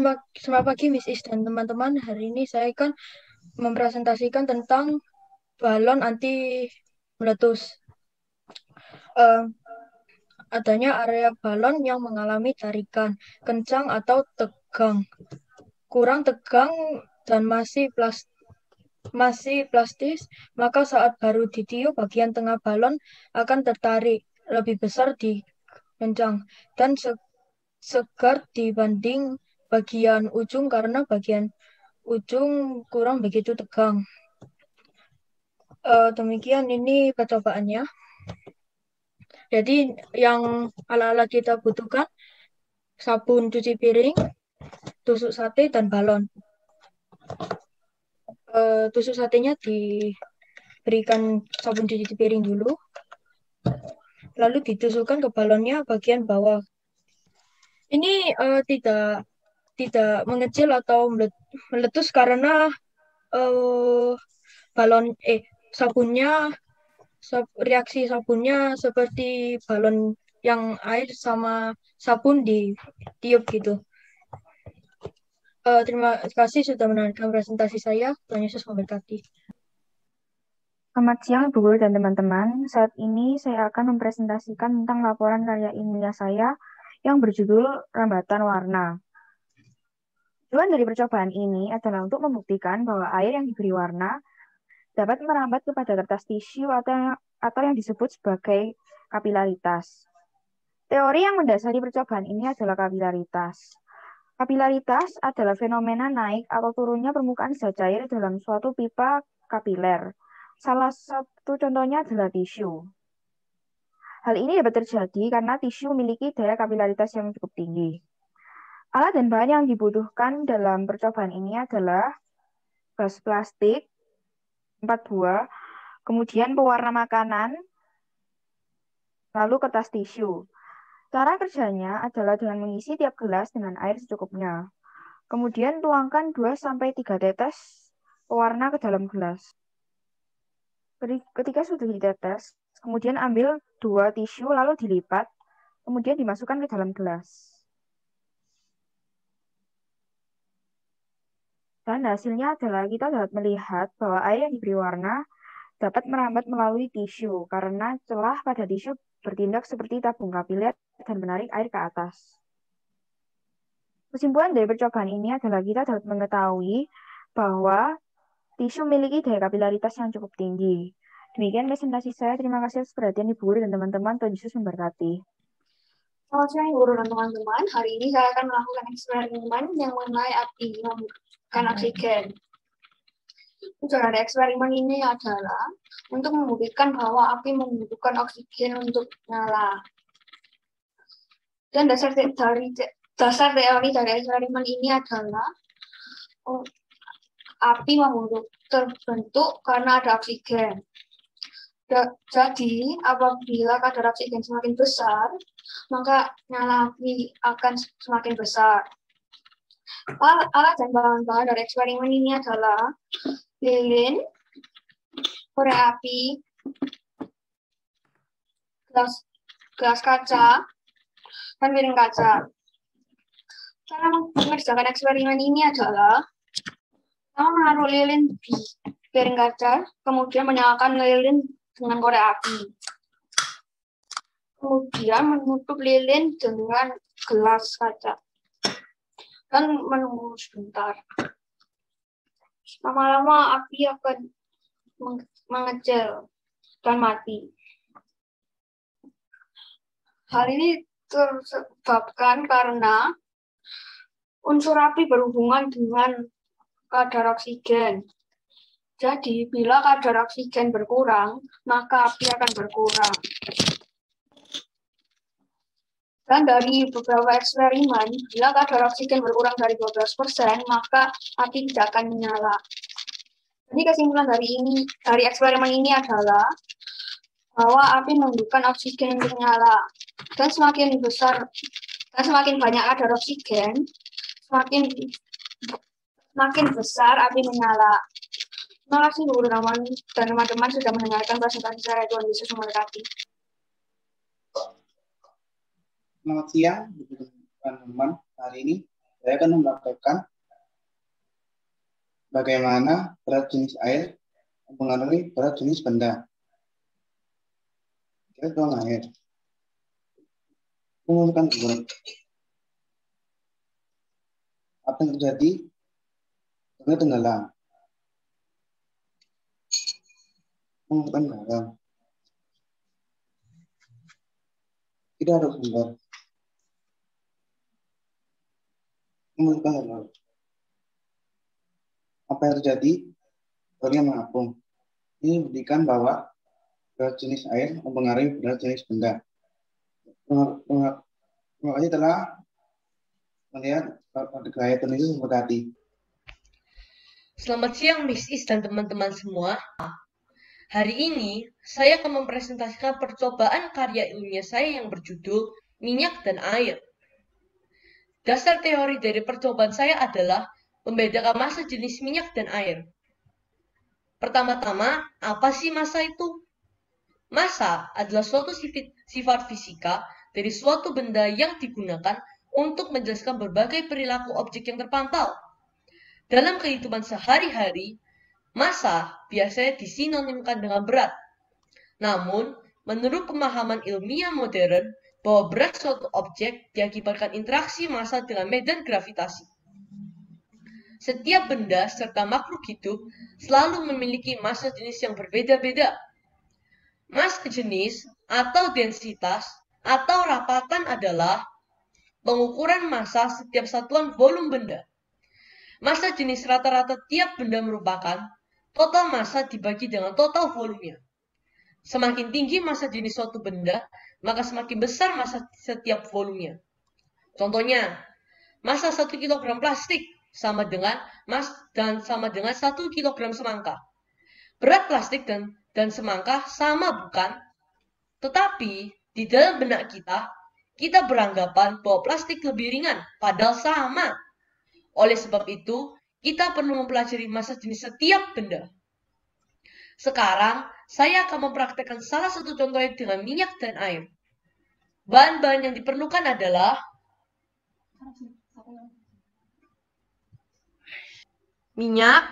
Selamat pagi, Miss Is dan teman-teman. Hari ini saya akan mempresentasikan tentang balon anti meletus. Eh, Adanya area balon yang mengalami tarikan kencang atau tegang, kurang tegang dan masih plastis, maka saat baru ditiup, bagian tengah balon akan tertarik lebih besar di kencang dan segar dibanding bagian ujung karena bagian ujung kurang begitu tegang. Demikian ini percobaannya. Jadi yang ala-ala kita butuhkan sabun cuci piring, tusuk sate, dan balon. Tusuk satenya diberikan sabun cuci piring dulu, lalu ditusukkan ke balonnya bagian bawah. Ini tidak mengecil atau meletus karena uh, balon sabunnya reaksi sabunnya seperti balon yang air sama sabun ditiup gitu. Terima kasih sudah menonton presentasi saya. Tuhan Yesus memberkati. Selamat siang, Ibu Guru dan teman-teman. Saat ini saya akan mempresentasikan tentang laporan karya ilmiah saya yang berjudul Rambatan Warna. Tujuan dari percobaan ini adalah untuk membuktikan bahwa air yang diberi warna dapat merambat kepada kertas tisu atau yang disebut sebagai kapilaritas. Teori yang mendasari percobaan ini adalah kapilaritas. Kapilaritas adalah fenomena naik atau turunnya permukaan zat cair dalam suatu pipa kapiler. Salah satu contohnya adalah tisu. Hal ini dapat terjadi karena tisu memiliki daya kapilaritas yang cukup tinggi. Alat dan bahan yang dibutuhkan dalam percobaan ini adalah gelas plastik, 4 buah, kemudian pewarna makanan, lalu kertas tisu. Cara kerjanya adalah dengan mengisi tiap gelas dengan air secukupnya. Kemudian tuangkan 2-3 tetes pewarna ke dalam gelas. Ketika sudah ditetes, kemudian ambil 2 tisu lalu dilipat, kemudian dimasukkan ke dalam gelas. Dan hasilnya adalah kita dapat melihat bahwa air yang diberi warna dapat merambat melalui tisu karena celah pada tisu bertindak seperti tabung kapiler dan menarik air ke atas. Kesimpulan dari percobaan ini adalah kita dapat mengetahui bahwa tisu memiliki daya kapilaritas yang cukup tinggi. Demikian presentasi saya. Terima kasih atas perhatian Ibu Guru dan teman-teman. Tuhan Yesus memberkati. Selamat siang Ibu Guru dan teman-teman. Hari ini saya akan melakukan eksperimen yang mengenai api membutuhkan oksigen. Tujuan dari eksperimen ini adalah untuk membuktikan bahwa api membutuhkan oksigen untuk nyala. Dan dasar teori dari eksperimen ini adalah api terbentuk karena ada oksigen. Jadi, apabila kadar oksigen semakin besar, maka nyala api akan semakin besar. Alat dan bahan-bahan dari eksperimen ini adalah lilin, korek api, gelas kaca, dan piring kaca. Cara mengerjakan eksperimen ini adalah pertama menaruh lilin di piring kaca, kemudian menyalakan lilin dengan korek api. Kemudian menutup lilin dengan gelas kaca dan menunggu sebentar. Lama-lama api akan mengecil dan mati. Hal ini tersebabkan karena unsur api berhubungan dengan kadar oksigen. Jadi, bila kadar oksigen berkurang, maka api akan berkurang. Dan dari beberapa eksperimen, bila kadar oksigen berkurang dari 12%, maka api tidak akan menyala. Jadi kesimpulan dari eksperimen ini adalah bahwa api membutuhkan oksigen untuk menyala. Dan semakin semakin banyak kadar oksigen, semakin besar api menyala. Terima kasih Guru dan teman-teman sudah mendengarkan presentasi saya. Tuhan Yesus memberkati. Selamat siang teman-teman. Hari ini saya akan mempraktekkan bagaimana berat jenis air mempengaruhi berat jenis benda. Kita tuang air. Mengumpulkan berat. Apa yang terjadi? Tengah tenggelam. Mengumpulkan garam. Tidak ada sumber. Mengumpulkan garam. Apa yang terjadi? Telurnya mengapung. Ini membuktikan bahwa berat jenis air mempengaruhi berat jenis benda. Terima kasih telah melihat gaya penulis sampai tadi. Selamat siang Miss Is dan teman-teman semua. Hari ini saya akan mempresentasikan percobaan karya ilmiah saya yang berjudul Minyak dan Air. Dasar teori dari percobaan saya adalah membedakan massa jenis minyak dan air. Pertama-tama, apa sih massa itu? Massa adalah suatu sifat fisika dari suatu benda yang digunakan untuk menjelaskan berbagai perilaku objek yang terpantau. Dalam kehidupan sehari-hari, massa biasanya disinonimkan dengan berat. Namun, menurut pemahaman ilmiah modern, bahwa berat suatu objek diakibatkan interaksi massa dengan medan gravitasi. Setiap benda serta makhluk hidup selalu memiliki massa jenis yang berbeda-beda. Massa jenis atau densitas atau rapatan adalah pengukuran massa setiap satuan volume benda. Massa jenis rata-rata tiap benda merupakan total massa dibagi dengan total volumenya. Semakin tinggi massa jenis suatu benda, maka semakin besar massa setiap volumenya. Contohnya, massa 1 kg plastik sama dengan 1 kg semangka. Berat plastik dan semangka sama bukan? Tetapi di dalam benak kita beranggapan bahwa plastik lebih ringan, padahal sama. Oleh sebab itu, kita perlu mempelajari massa jenis setiap benda. Sekarang, saya akan mempraktekkan salah satu contohnya dengan minyak dan air. Bahan-bahan yang diperlukan adalah minyak,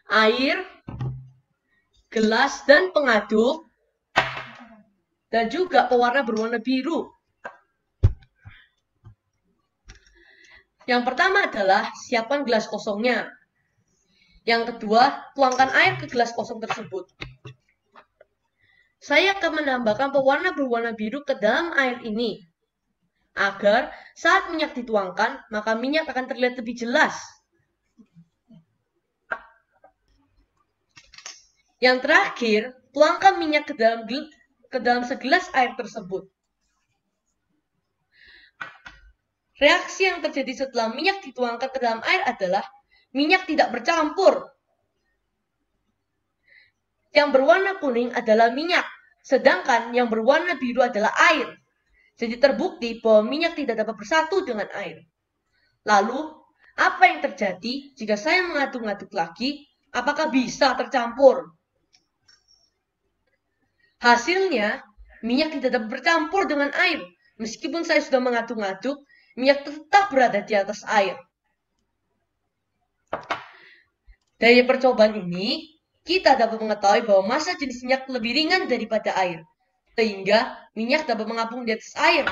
air, gelas dan pengaduk, dan juga pewarna berwarna biru. Yang pertama adalah siapkan gelas kosongnya. Yang kedua, tuangkan air ke gelas kosong tersebut. Saya akan menambahkan pewarna berwarna biru ke dalam air ini, agar saat minyak dituangkan, maka minyak akan terlihat lebih jelas. Yang terakhir, tuangkan minyak ke dalam segelas air tersebut. Reaksi yang terjadi setelah minyak dituangkan ke dalam air adalah minyak tidak bercampur. Yang berwarna kuning adalah minyak, sedangkan yang berwarna biru adalah air. Jadi terbukti bahwa minyak tidak dapat bersatu dengan air. Lalu, apa yang terjadi jika saya mengaduk-aduk lagi? Apakah bisa tercampur? Hasilnya, minyak tidak dapat bercampur dengan air. Meskipun saya sudah mengaduk-aduk, minyak tetap berada di atas air. Dari percobaan ini, kita dapat mengetahui bahwa massa jenis minyak lebih ringan daripada air, sehingga minyak dapat mengapung di atas air.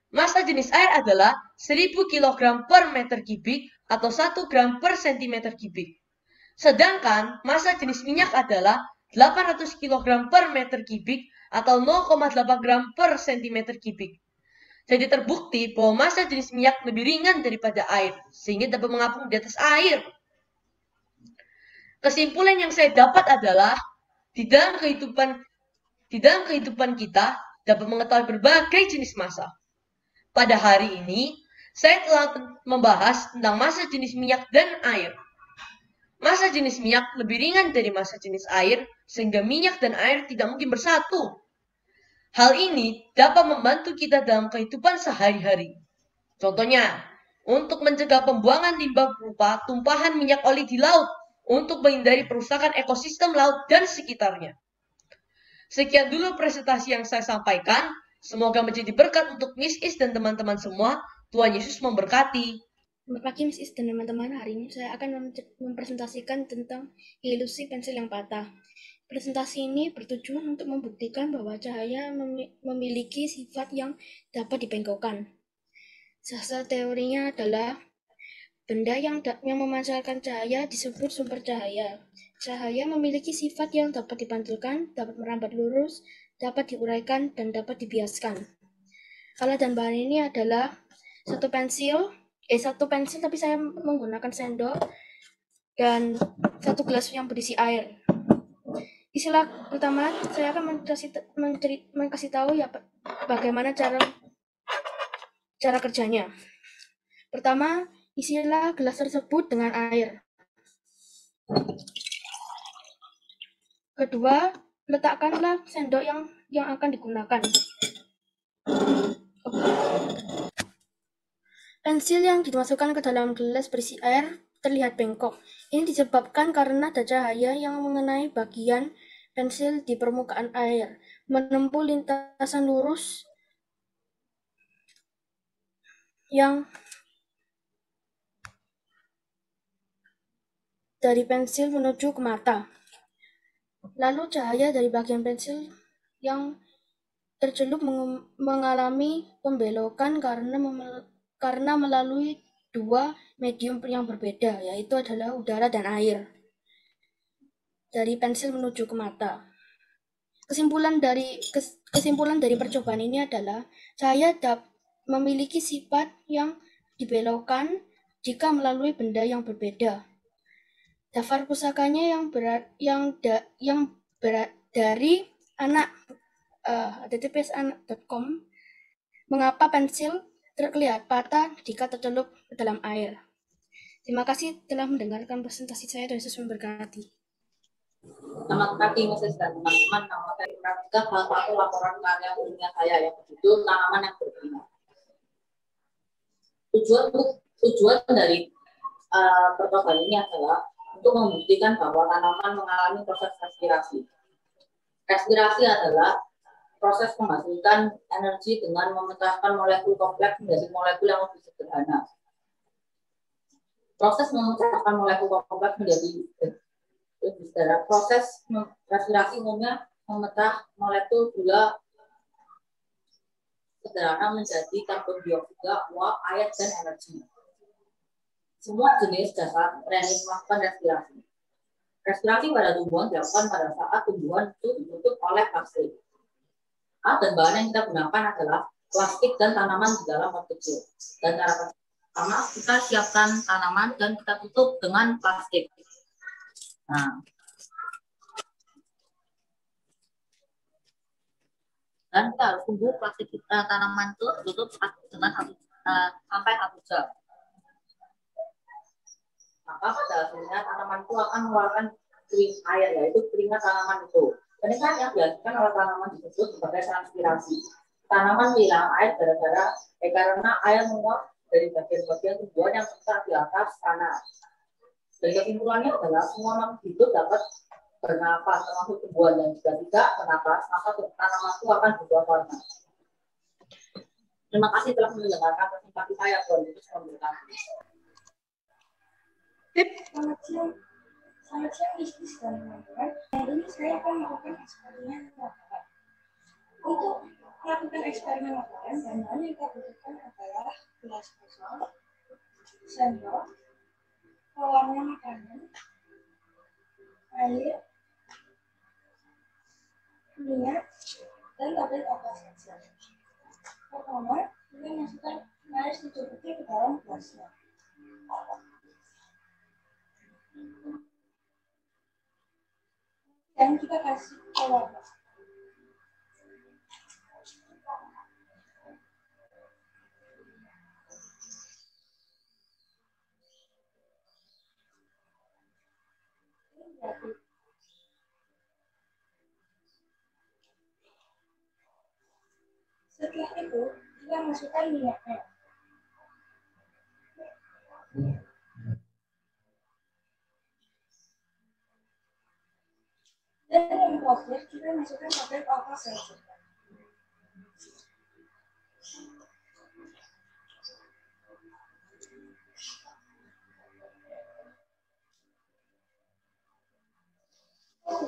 Massa jenis air adalah 1000 kg per meter kubik atau 1 gram per cm kubik. Sedangkan massa jenis minyak adalah 800 kg per meter kubik atau 0,8 gram per cm kubik. Jadi terbukti bahwa massa jenis minyak lebih ringan daripada air, sehingga dapat mengapung di atas air. Kesimpulan yang saya dapat adalah, di dalam kehidupan kita dapat mengetahui berbagai jenis massa. Pada hari ini, saya telah membahas tentang massa jenis minyak dan air. Massa jenis minyak lebih ringan dari massa jenis air, sehingga minyak dan air tidak mungkin bersatu. Hal ini dapat membantu kita dalam kehidupan sehari-hari. Contohnya, untuk mencegah pembuangan limbah berupa tumpahan minyak oli di laut, untuk menghindari perusakan ekosistem laut dan sekitarnya. Sekian dulu presentasi yang saya sampaikan. Semoga menjadi berkat untuk Miss Is dan teman-teman semua. Tuhan Yesus memberkati. Selamat pagi Miss Is dan teman-teman. Hari ini saya akan mempresentasikan tentang ilusi pensil yang patah. Presentasi ini bertujuan untuk membuktikan bahwa cahaya memiliki sifat yang dapat dibengkokkan. Dasar teorinya adalah benda yang memancarkan cahaya disebut sumber cahaya. Cahaya memiliki sifat yang dapat dipantulkan, dapat merambat lurus, dapat diuraikan, dan dapat dibiaskan. Alat dan bahan ini adalah satu pensil tapi saya menggunakan sendok, dan satu gelas yang berisi air. Istilah pertama, saya akan kasih tahu ya bagaimana cara kerjanya. Pertama, isilah gelas tersebut dengan air. Kedua, letakkanlah sendok yang akan digunakan. Pensil yang dimasukkan ke dalam gelas berisi air terlihat bengkok. Ini disebabkan karena ada cahaya yang mengenai bagian pensil di permukaan air, menempuh lintasan lurus yang dari pensil menuju ke mata. Lalu cahaya dari bagian pensil yang tercelup mengalami pembelokan karena melalui dua medium yang berbeda, yaitu adalah udara dan air, dari pensil menuju ke mata. Kesimpulan dari percobaan ini adalah cahaya memiliki sifat yang dibelokkan jika melalui benda yang berbeda. Daftar pusakanya dari anak https://anak.com. Mengapa pensil terlihat patah jika tercelup ke dalam air? Terima kasih telah mendengarkan presentasi saya dan Yesus memberkati. Selamat pagi Mas dan teman-teman. Nama saya Pratika, salah satu laporan karya ilmiah saya yang berjudul Tanaman yang Berbunga. Tujuan dari percobaan ini adalah untuk membuktikan bahwa tanaman mengalami proses respirasi. Respirasi adalah proses menghasilkan energi dengan memecahkan molekul kompleks menjadi molekul yang lebih sederhana. Proses memecahkan molekul kompleks menjadi lebih sederhana. Proses respirasi umumnya memecah molekul gula sederhana menjadi karbon dioksida, uap, air, dan energi. Semua jenis dasar organik melakukan respirasi. Respirasi pada tumbuhan dilakukan pada saat tumbuhan itu ditutup oleh plastik. Alat dan bahan yang kita gunakan adalah plastik dan tanaman di dalam pot kecil. Dan cara pertama, kita siapkan tanaman dan kita tutup dengan plastik. Nah, dan kita harus tunggu plastik tanaman itu tutup dengan sampai 1 jam. Maka pada hasilnya tanaman itu akan mengeluarkan kering air, yaitu keringat tanaman itu. Keringat yang dihasilkan oleh tanaman disebut sebagai transpirasi. Tanaman kehilangan air karena air menguap dari bagian-bagian tumbuhan yang besar di atas tanah. Dan kesimpulannya adalah semua makhluk hidup dapat bernapas, termasuk tumbuhan yang juga tidak bernapas, maka tanaman itu akan berubah warna. Terima kasih telah mendengarkan presentasi saya. Tuhan Yesus memberkati. Selamat siang, bisnis dan teman-teman. Hari ini saya akan melakukan eksperimen laporan. Untuk melakukan eksperimen laporan, bahan yang kita butuhkan adalah gelas kosong, sendok, pewarna makanan, air, minyak, dan tablet obat saja. Pertama, kita masukkan air secukupnya ke dalam gelasnya. Dan kita kasih pewarna. Setelah itu, kita masukkan minyaknya. Dan yang terakhir, kita masukkan tablet obat saja.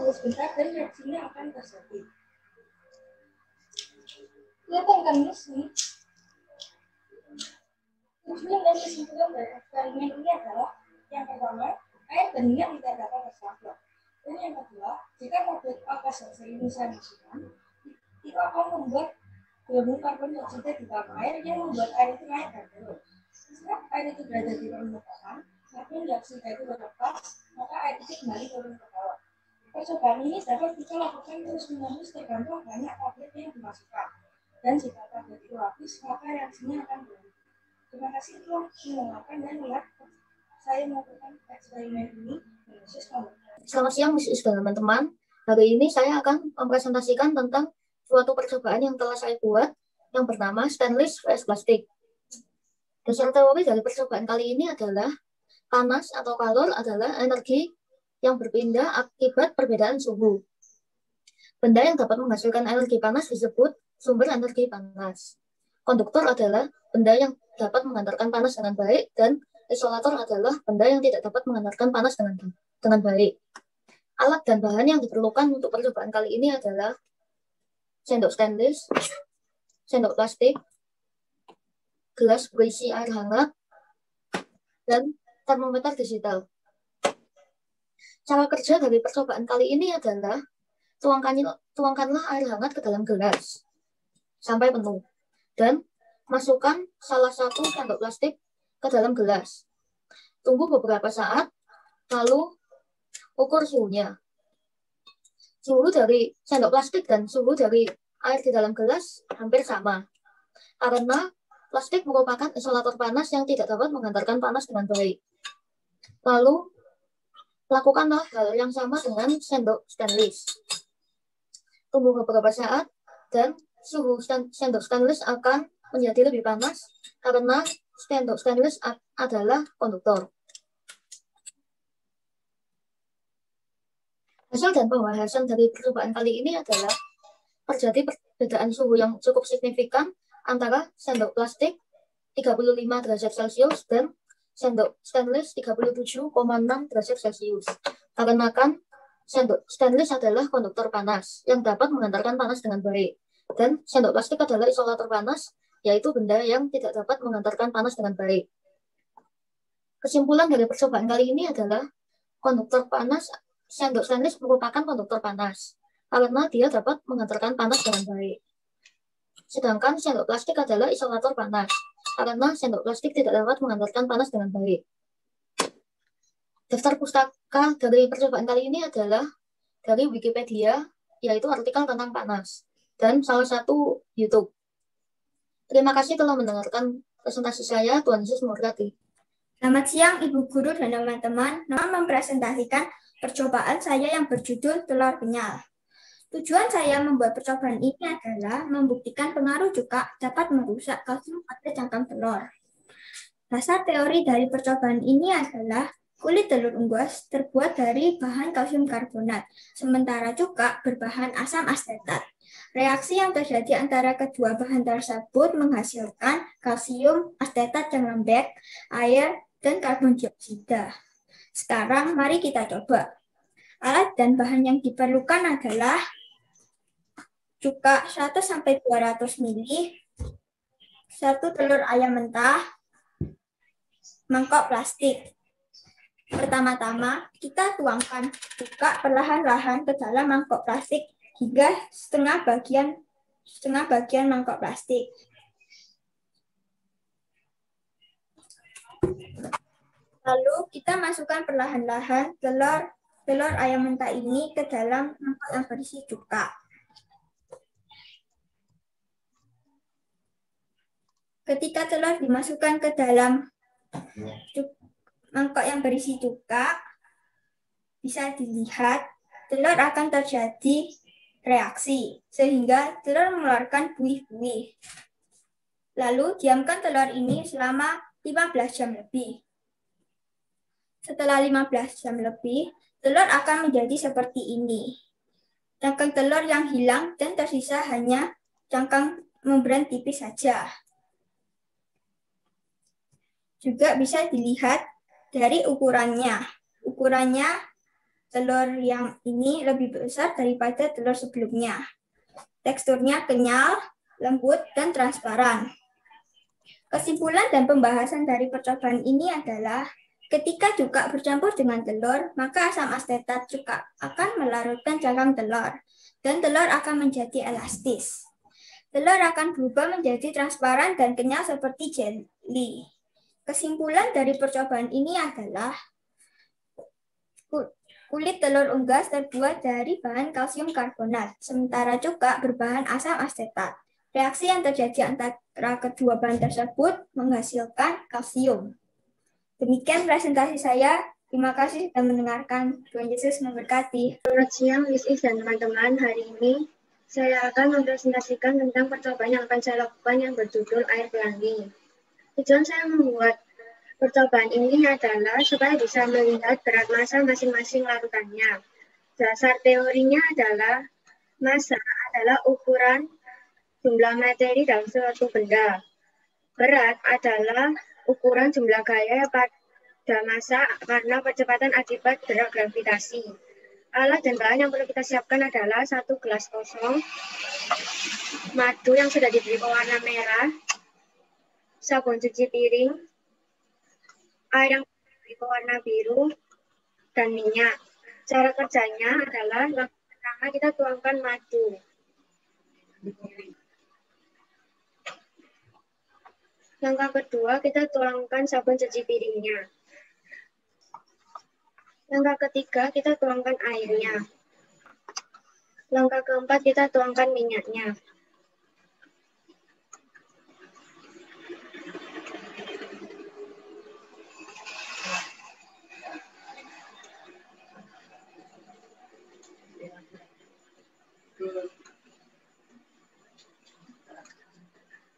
tunggu sebentar dan reaksinya akan terjadi. Kelihatan kan Miss nih? Tujuan dan kesimpulan dari eksperimen ini adalah yang pertama, air bening tidak dapat bercampur. Dan yang kedua, jika model AKSLC ini saya masukkan, itu akan membuat gelembung karbon dioksida di dalam air yang membuat air itu naik dan turun. Saat air itu berada di permukaan, karbon dioksida itu berlepas, maka air itu kembali turun ke bawah. Percobaan ini dapat kita lakukan terus-menerus tergantung banyak tablet yang dimasukkan. Dan jika tablet itu habis, maka reaksinya akan berhenti. Terima kasih telah mendengarkan dan melihat saya melakukan eksperimen ini. Selamat siang, Miss dan teman-teman. Hari ini saya akan mempresentasikan tentang suatu percobaan yang telah saya buat, yang bernama stainless vs plastik. Dasar teori dari percobaan kali ini adalah panas atau kalor adalah energi yang berpindah akibat perbedaan suhu. Benda yang dapat menghasilkan energi panas disebut sumber energi panas. Konduktor adalah benda yang dapat mengantarkan panas dengan baik, dan isolator adalah benda yang tidak dapat mengantarkan panas dengan baik. Alat dan bahan yang diperlukan untuk percobaan kali ini adalah sendok stainless, sendok plastik, gelas berisi air hangat, dan termometer digital. Cara kerja dari percobaan kali ini adalah tuangkanlah air hangat ke dalam gelas sampai penuh, dan masukkan salah satu sendok plastik ke dalam gelas. Tunggu beberapa saat, lalu ukur suhunya. Suhu dari sendok plastik dan suhu dari air di dalam gelas hampir sama, karena plastik merupakan isolator panas yang tidak dapat mengantarkan panas dengan baik. Lalu, lakukanlah hal yang sama dengan sendok stainless. Tunggu beberapa saat, dan suhu sendok stainless akan menjadi lebih panas karena sendok stainless adalah konduktor. Hasil dan pembahasan dari percobaan kali ini adalah terjadi perbedaan suhu yang cukup signifikan antara sendok plastik 35 derajat Celcius dan sendok stainless 37,6 derajat Celcius. Karena kan sendok stainless adalah konduktor panas yang dapat mengantarkan panas dengan baik, dan sendok plastik adalah isolator panas, yaitu benda yang tidak dapat mengantarkan panas dengan baik. Kesimpulan dari percobaan kali ini adalah konduktor panas, sendok stainless merupakan konduktor panas karena dia dapat mengantarkan panas dengan baik. Sedangkan sendok plastik adalah isolator panas karena sendok plastik tidak dapat mengantarkan panas dengan baik. Daftar pustaka dari percobaan kali ini adalah dari Wikipedia, yaitu artikel tentang panas, dan salah satu YouTube. Terima kasih telah mendengarkan presentasi saya. Tuhan Yesus memberkati. Selamat siang Ibu Guru dan teman-teman. Nama mempresentasikan percobaan saya yang berjudul telur kenyal. Tujuan saya membuat percobaan ini adalah membuktikan pengaruh cuka dapat merusak kalsium pada cangkang telur. Dasar teori dari percobaan ini adalah kulit telur unggas terbuat dari bahan kalsium karbonat, sementara cuka berbahan asam asetat. Reaksi yang terjadi antara kedua bahan tersebut menghasilkan kalsium asetat yang lembek, air, dan karbon dioksida. Sekarang mari kita coba. Alat dan bahan yang diperlukan adalah cuka 100-200 ml, 1 telur ayam mentah, mangkok plastik. Pertama-tama, kita tuangkan cuka perlahan-lahan ke dalam mangkok plastik hingga setengah bagian mangkok plastik. Lalu kita masukkan perlahan-lahan telur ayam mentah ini ke dalam mangkok yang berisi cuka. Ketika telur dimasukkan ke dalam mangkok yang berisi cuka, bisa dilihat telur akan terjadi reaksi, sehingga telur mengeluarkan buih-buih. Lalu diamkan telur ini selama 15 jam lebih. Setelah 15 jam lebih, telur akan menjadi seperti ini. Cangkang telur yang hilang dan tersisa hanya cangkang membran tipis saja. Juga bisa dilihat dari ukurannya. Ukurannya Telur yang ini lebih besar daripada telur sebelumnya. Teksturnya kenyal, lembut, dan transparan. Kesimpulan dan pembahasan dari percobaan ini adalah ketika cuka bercampur dengan telur, maka asam asetat cuka akan melarutkan dalam telur, dan telur akan menjadi elastis. Telur akan berubah menjadi transparan dan kenyal seperti jelly. Kesimpulan dari percobaan ini adalah kulit telur unggas terbuat dari bahan kalsium karbonat, sementara cuka berbahan asam asetat. Reaksi yang terjadi antara kedua bahan tersebut menghasilkan kalsium. Demikian presentasi saya. Terima kasih sudah mendengarkan. Tuhan Yesus memberkati. Selamat siang, Miss Is dan teman-teman. Hari ini saya akan mempresentasikan tentang percobaan yang akan saya lakukan yang berjudul air pelangi. Tujuan saya membuat percobaan ini adalah supaya bisa melihat berat massa masing-masing larutannya. Dasar teorinya adalah massa adalah ukuran jumlah materi dalam suatu benda. Berat adalah ukuran jumlah gaya pada massa karena percepatan akibat gerak gravitasi. Alat dan bahan yang perlu kita siapkan adalah 1 gelas kosong, madu yang sudah diberi pewarna merah, sabun cuci piring, air yang berwarna biru, dan minyak. Cara kerjanya adalah langkah pertama kita tuangkan madu. Langkah kedua kita tuangkan sabun cuci piringnya. Langkah ketiga kita tuangkan airnya. Langkah keempat kita tuangkan minyaknya.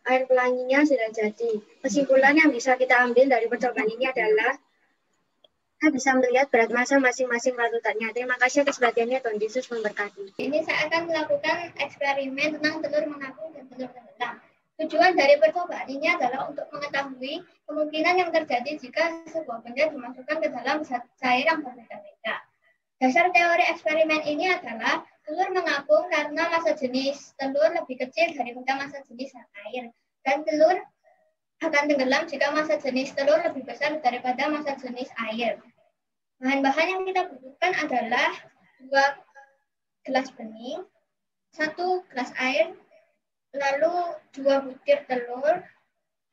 Air pelanginya sudah jadi. Kesimpulan yang bisa kita ambil dari percobaan ini adalah kita bisa melihat berat massa masing-masing larutannya. Terima kasih atas perhatiannya, Tuhan Yesus memberkati. Ini saya akan melakukan eksperimen tentang telur mengapung dan telur tenggelam. Tujuan dari percobaan ini adalah untuk mengetahui kemungkinan yang terjadi jika sebuah benda dimasukkan ke dalam cair yang berbeda-beda. Dasar teori eksperimen ini adalah telur mengapung karena massa jenis telur lebih kecil daripada massa jenis air, dan telur akan tenggelam jika massa jenis telur lebih besar daripada massa jenis air. Bahan-bahan yang kita butuhkan adalah 2 gelas bening, 1 gelas air, lalu 2 butir telur,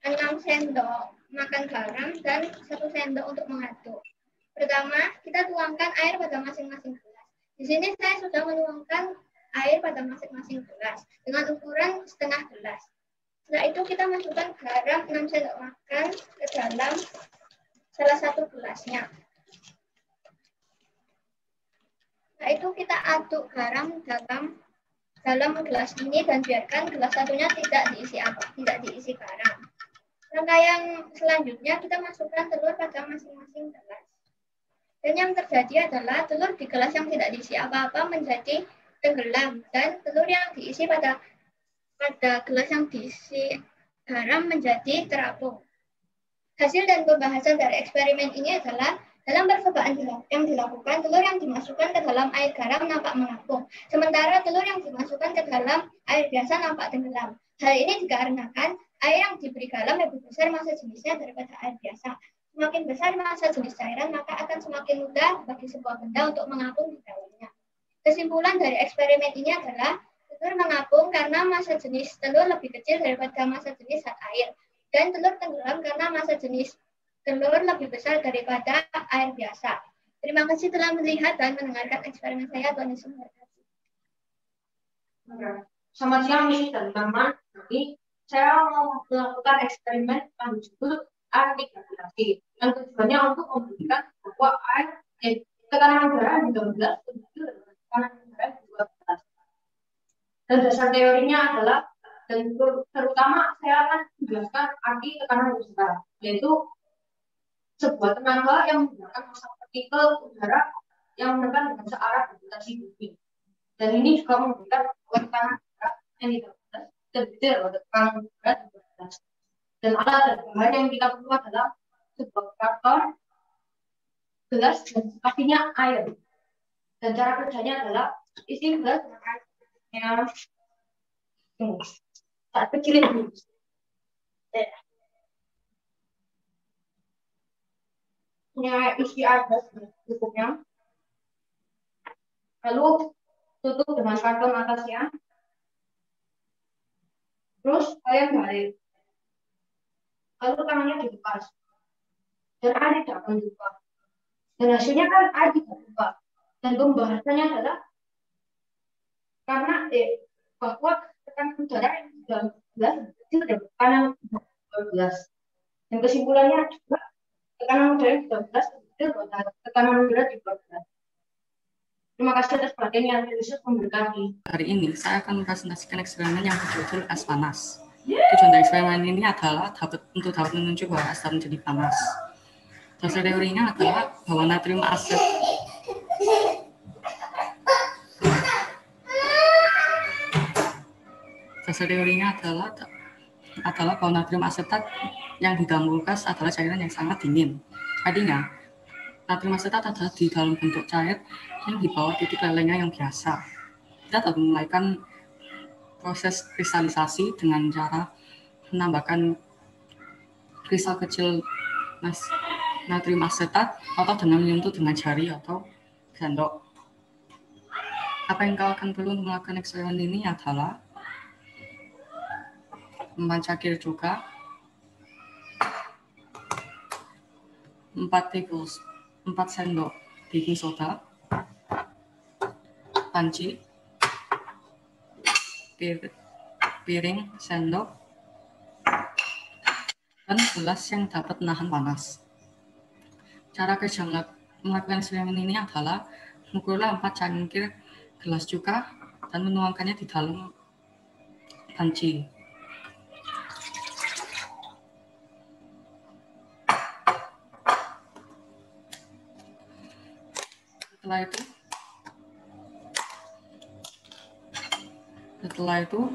6 sendok makan garam, dan 1 sendok untuk mengaduk. Pertama, kita tuangkan air pada masing-masing gelas. Di sini saya sudah menuangkan air pada masing-masing gelas dengan ukuran setengah gelas. Setelah itu kita masukkan garam 6 sendok makan ke dalam salah satu gelasnya. Setelah itu kita aduk garam dalam gelas ini dan biarkan gelas satunya tidak diisi garam. Langkah yang selanjutnya kita masukkan telur pada masing-masing gelas. Dan yang terjadi adalah telur di gelas yang tidak diisi apa-apa menjadi tenggelam, dan telur yang diisi pada gelas yang diisi garam menjadi terapung. Hasil dan pembahasan dari eksperimen ini adalah dalam percobaan yang dilakukan, telur yang dimasukkan ke dalam air garam nampak mengapung, sementara telur yang dimasukkan ke dalam air biasa nampak tenggelam. Hal ini dikarenakan air yang diberi garam lebih besar massa jenisnya daripada air biasa. Semakin besar massa jenis cairan, maka akan semakin mudah bagi sebuah benda untuk mengapung di dalamnya. Kesimpulan dari eksperimen ini adalah telur mengapung karena massa jenis telur lebih kecil daripada massa jenis zat air, dan telur tenggelam karena massa jenis telur lebih besar daripada air biasa. Terima kasih telah melihat dan mendengarkan eksperimen saya. Tuhan Yesus memberkati. Selamat siang, Miss dan teman-teman. Jadi saya mau melakukan eksperimen yang disebut air gravitasi. Yang tujuannya untuk membuktikan bahwa air tekanan udara di dalam gelas lebih kecil dari tekanan udara di luar gelas. Dan dasar teorinya adalah, dan terutama saya akan menjelaskan arti tekanan udara, yaitu sebuah tenaga yang menggunakan massa partikel udara yang menekan dengan searah gravitasi bumi. Dan ini juga memberikan tekanan udara yang terdiri dari tekanan udara di gelas. Dan alat dan bahan yang kita perlu adalah sebuah traktor, gelas, dan pastinya air. Dan cara kerjanya adalah isi gelas yang tak kecilin dulu. Isi air gelas cukupnya. Lalu tutup dengan karton atasnya. Terus kalian balik. Lalu tangannya dilepas. Dan air tidak akan lupa. Dan hasilnya kan air tidak lupa. Dan pembahasannya adalah karena bahwa tekanan udara yang dalam gelas kecil dan tekanan gelas. Dan kesimpulannya juga tekanan udara di dalam gelas kecil dan tekanan udara di bawah gelas. Terima kasih atas perhatiannya. Yesus memberkati. Hari ini saya akan mempresentasikan eksperimen yang berjudul es panas. Tujuan dari eksperimen ini adalah untuk dapat menunjukkan bahwa es dapat menjadi panas. Dasar teorinya adalah bahwa natrium aset bahwa natrium asetat yang di dalam kulkas adalah cairan yang sangat dingin. Artinya, natrium asetat adalah di dalam bentuk cair yang di bawah titik lelehnya yang biasa. Kita dapat memulaikan proses kristalisasi dengan cara menambahkan kristal kecil natrium asetat atau dengan menyentuh dengan jari atau sendok. Apa yang kau akan perlu melakukan eksperimen ini adalah mencangkir cuka 4 sendok baking soda, panci, piring, sendok, dan gelas yang dapat menahan panas. Cara kerja melakukan eksperimen ini adalah mengukurlah 4 cangkir gelas cuka dan menuangkannya di dalam panci. Setelah itu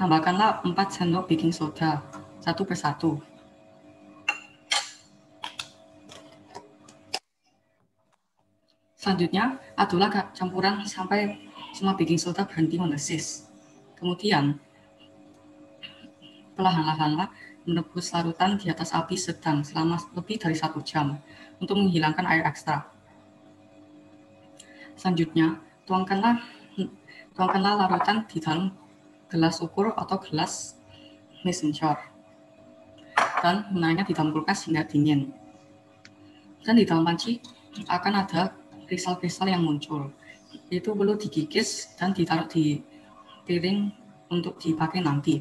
tambahkanlah 4 sendok baking soda satu persatu. Selanjutnya, aduklah campuran sampai semua baking soda berhenti mendesis. Kemudian, perlahan-lahan merebus larutan di atas api sedang selama lebih dari 1 jam untuk menghilangkan air ekstra. Selanjutnya, tuangkanlah larutan di dalam gelas ukur atau gelas mason jar dan menahannya di dalam kulkas hingga dingin. Dan di dalam panci akan ada kristal-kristal yang muncul. Itu perlu digigis dan ditaruh di piring untuk dipakai nanti.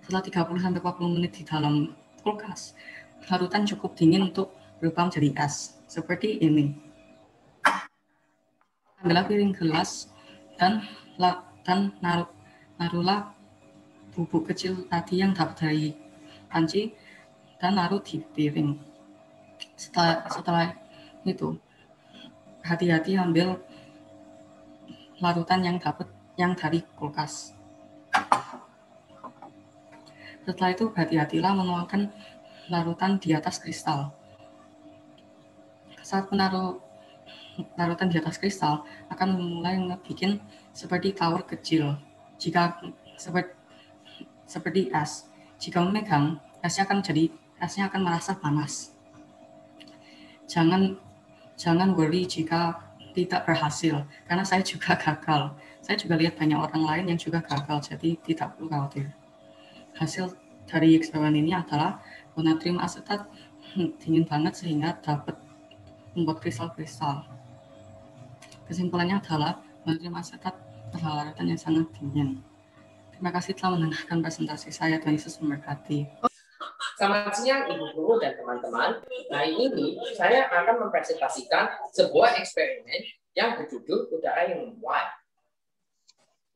Setelah 30-40 menit di dalam kulkas, larutan cukup dingin untuk berubah menjadi es, seperti ini. Ambillah piring gelas dan naruhlah bubuk kecil tadi yang dapat dari panci dan naruh di piring. Setelah itu, hati-hati ambil larutan yang dari kulkas. Setelah itu, hati-hatilah menuangkan larutan di atas kristal. Saat menaruh larutan di atas kristal akan mulai bikin seperti tower kecil. Jika seperti es, jika memegang, esnya akan merasa panas. Jangan worry jika tidak berhasil, karena saya juga gagal. Saya juga lihat banyak orang lain yang juga gagal, jadi tidak perlu khawatir. Hasil dari eksperimen ini adalah natrium asetat dingin banget sehingga dapat membuat kristal-kristal. Kesimpulannya adalah natrium asetat adalah larutan yang sangat dingin. Terima kasih telah mendengarkan presentasi saya, dan Yesus memberkati. Selamat siang Ibu Guru dan teman-teman. Hari ini saya akan mempresentasikan sebuah eksperimen yang berjudul udara yang memuai.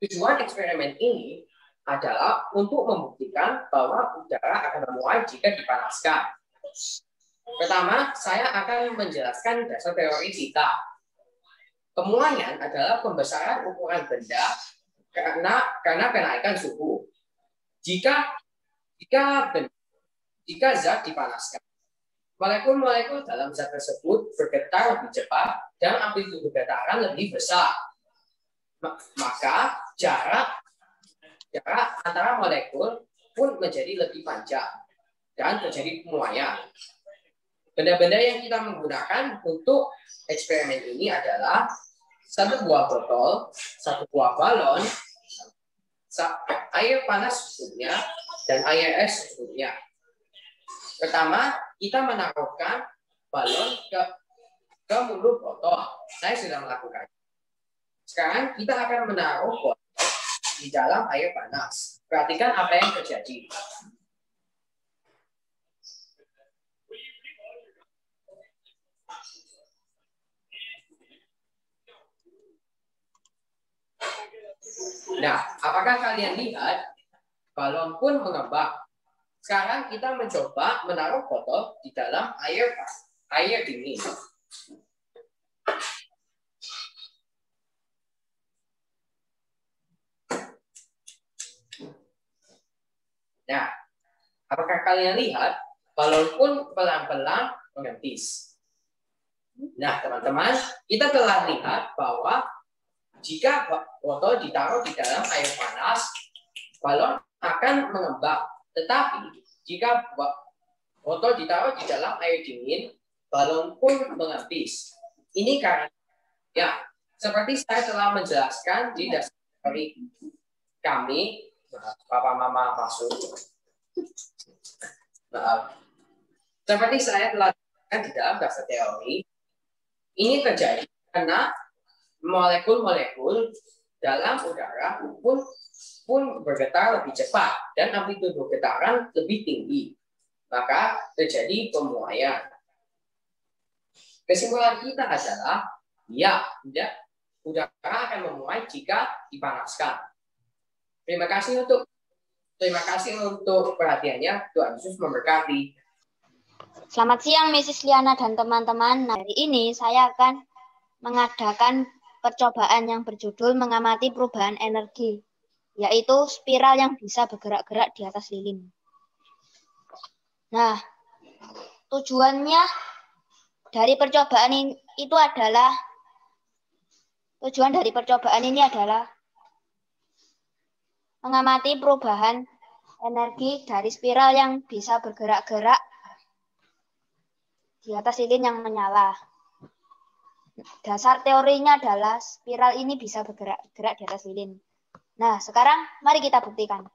Tujuan eksperimen ini adalah untuk membuktikan bahwa udara akan memuai jika dipanaskan. Pertama, saya akan menjelaskan dasar teori kita. Pemuaian adalah pembesaran ukuran benda karena kenaikan suhu. Jika zat dipanaskan, molekul-molekul dalam zat tersebut bergetar lebih cepat dan amplitudo getaran lebih besar. Maka jarak antara molekul pun menjadi lebih panjang dan terjadi pemuaian. Benda-benda yang kita menggunakan untuk eksperimen ini adalah satu buah botol, satu buah balon, air panas secukupnya, dan air es secukupnya. Pertama, kita menaruhkan balon ke mulut botol. Saya sudah melakukan. Sekarang kita akan menaruh botol di dalam air panas. Perhatikan apa yang terjadi. Nah, apakah kalian lihat balon pun mengembang? Sekarang kita mencoba menaruh botol di dalam air dingin. Nah, apakah kalian lihat balon pun pelan-pelan mengentis? Nah, teman-teman, kita telah lihat bahwa jika botol ditaruh di dalam air panas, balon akan mengembang. Tetapi jika botol ditaruh di dalam air dingin, balon pun mengentis. Ini karena, ya, seperti saya telah menjelaskan di dasar teori kami, Papa Mama masuk. Maaf. Seperti saya telah jelaskan di dalam dasar teori, ini terjadi karena molekul-molekul dalam udara pun bergetar lebih cepat dan amplitudo getaran lebih tinggi. Maka terjadi pemuaian. Kesimpulan kita adalah, ya, udara akan memuai jika dipanaskan. Terima kasih untuk perhatiannya. Tuhan Yesus memberkati. Selamat siang, Mrs. Liana dan teman-teman. Nah, hari ini saya akan mengadakan percobaan yang berjudul mengamati perubahan energi, yaitu spiral yang bisa bergerak-gerak di atas lilin. Nah, tujuannya dari percobaan ini adalah mengamati perubahan energi dari spiral yang bisa bergerak-gerak di atas lilin yang menyala. Dasar teorinya adalah spiral ini bisa bergerak-gerak di atas lilin. Nah, sekarang mari kita buktikan.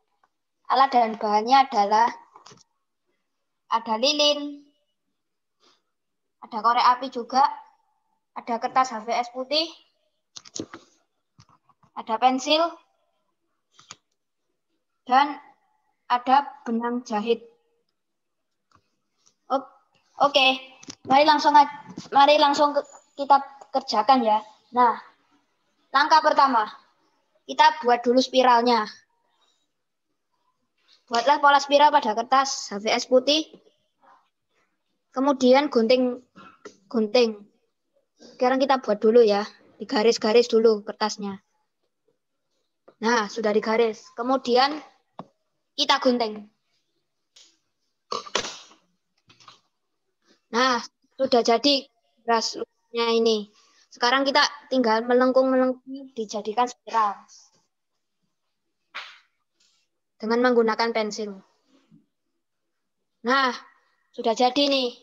Alat dan bahannya adalah ada lilin, ada korek api juga, ada kertas HVS putih, ada pensil, dan ada benang jahit. Oke, mari langsung kita kerjakan ya. Nah, langkah pertama, kita buat dulu spiralnya. Buatlah pola spiral pada kertas HVS putih. Kemudian gunting. Sekarang kita buat dulu ya, digaris-garis dulu kertasnya. Nah, sudah digaris. Kemudian kita gunting. Nah, sudah jadi gasnya ini. Sekarang kita tinggal melengkung-melengkung dijadikan spiral dengan menggunakan pensil. Nah, sudah jadi nih.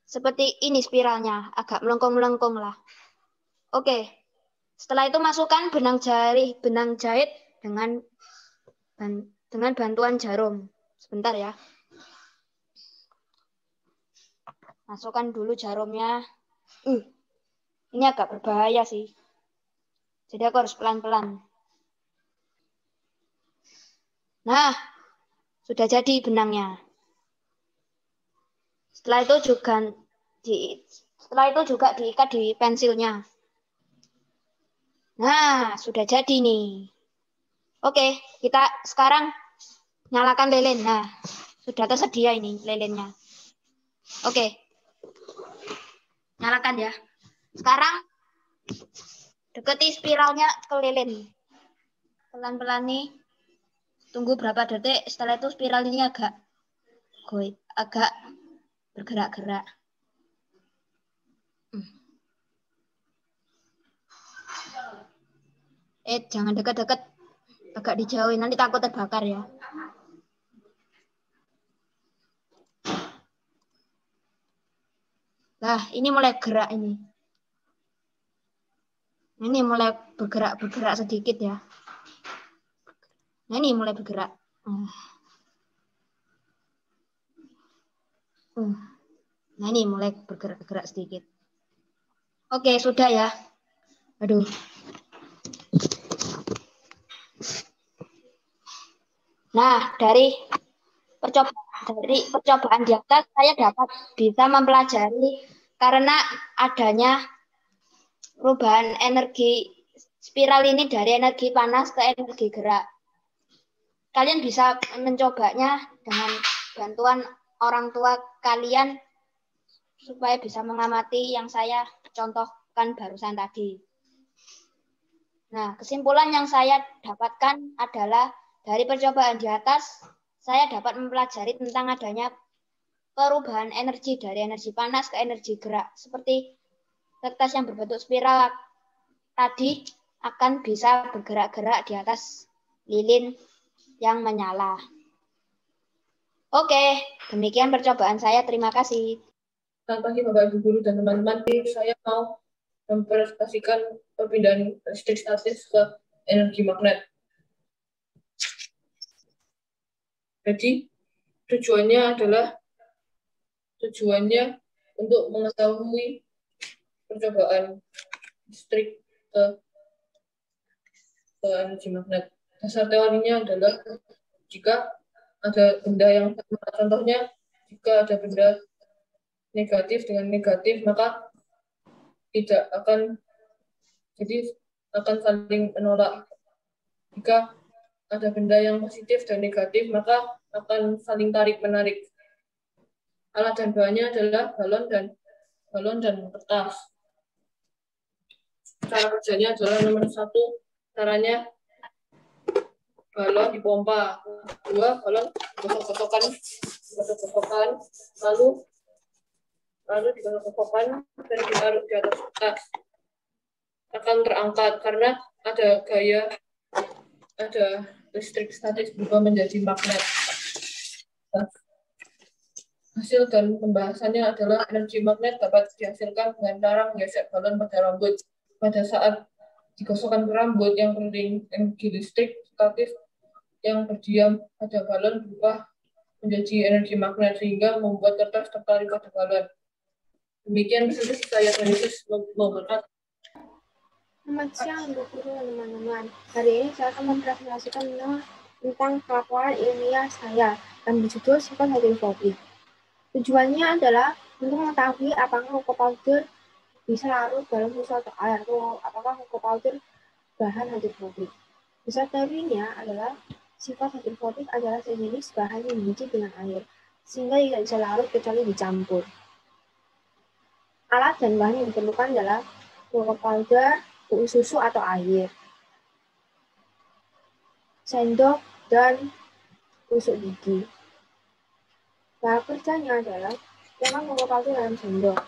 Seperti ini spiralnya, agak melengkung-melengkung lah. Oke. Setelah itu masukkan benang jahit dengan bantuan jarum. Sebentar ya. Masukkan dulu jarumnya. Ini agak berbahaya sih. Jadi aku harus pelan-pelan. Nah, sudah jadi benangnya. Setelah itu juga diikat di pensilnya. Nah, sudah jadi nih. Oke, kita sekarang nyalakan lilin. Nah, sudah tersedia ini lilinnya. Oke. Nyalakan ya. Sekarang deketi spiralnya ke lilin. Pelan-pelan nih. Tunggu berapa detik. Setelah itu spiral ini agak bergerak-gerak. Jangan dekat-dekat, agak dijauhin, nanti takut terbakar ya. Nah, ini mulai gerak ini. Ini mulai bergerak sedikit ya. Nah, ini mulai bergerak. Nah, ini mulai bergerak sedikit. Oke, sudah ya. Aduh. Nah, dari percobaan di atas saya dapat bisa mempelajari karena adanya perubahan energi spiral ini dari energi panas ke energi gerak. Kalian bisa mencobanya dengan bantuan orang tua kalian supaya bisa mengamati yang saya contohkan barusan tadi. Nah, kesimpulan yang saya dapatkan adalah dari percobaan di atas, saya dapat mempelajari tentang adanya perubahan energi dari energi panas ke energi gerak. Seperti kertas yang berbentuk spiral tadi akan bisa bergerak-gerak di atas lilin yang menyala. Oke, demikian percobaan saya. Terima kasih. Selamat pagi Bapak Ibu Guru dan teman-teman. Saya mau mempresentasikan perpindahan listrik statis ke energi magnet. Jadi tujuannya untuk mengetahui percobaan listrik ke energi magnet. Dasar teorinya adalah jika ada benda yang sama, contohnya jika ada benda negatif dengan negatif, maka tidak akan saling menolak. Jika ada benda yang positif dan negatif, maka akan saling tarik-menarik. Alat dan bahannya adalah balon dan kertas. Cara kerjanya adalah nomor 1, caranya balon dipompa, 2 balon digosok-gosokkan, lalu digosok-gosokkan dan ditaruh di atas kertas. Akan terangkat karena ada listrik statis berubah menjadi magnet. Hasil dan pembahasannya adalah energi magnet dapat dihasilkan dengan cara menggesek balon pada rambut. Pada saat digosokkan ke rambut yang kering, energi listrik statis yang berdiam pada balon berubah menjadi energi magnet sehingga membuat kertas tertarik pada balon. Demikian saya Yesus memberkati. Selamat siang, Ibu Guru dan teman-teman. Hari ini saya akan mempresentasikan tentang pelaporan ilmiah saya yang berjudul sifat hidrofobik. Tujuannya adalah untuk mengetahui apakah cocoa powder bisa larut dalam susu atau air, atau apakah cocoa powder bahan hidrofobik. Dasar teorinya adalah sifat hidrofobik adalah sejenis bahan yang benci dengan air, sehingga tidak bisa larut kecuali dicampur. Alat dan bahan yang diperlukan adalah cocoa powder, susu atau air, sendok, dan tusuk gigi. Cara kerjanya adalah tuangkan cocoa powder dalam sendok.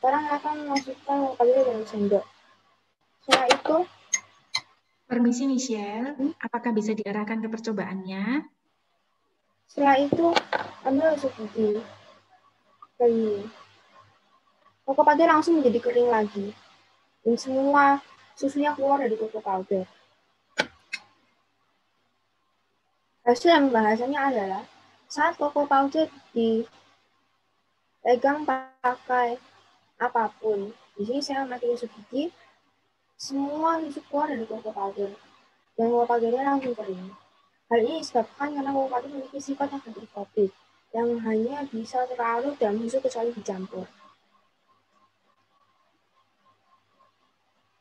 Sekarang akan memasukkan cocoa powder dalam sendok. Setelah itu, permisi Michelle, apakah bisa diarahkan ke percobaannya? Setelah itu, ambil tusuk gigi. Dan cocoa powder langsung menjadi kering lagi. Dan semua susunya keluar dari cocoa powder. Hasil dan pembahasannya adalah saat cocoa powder dipegang pakai apapun, di sini saya memakai tusuk gigi, semua susu keluar dari cocoa powder dan cocoa powdernya langsung kering. Hal ini disebabkan karena cocoa powder memiliki sifat yang hidrofobik yang hanya bisa terlarut dalam susu kecuali dicampur.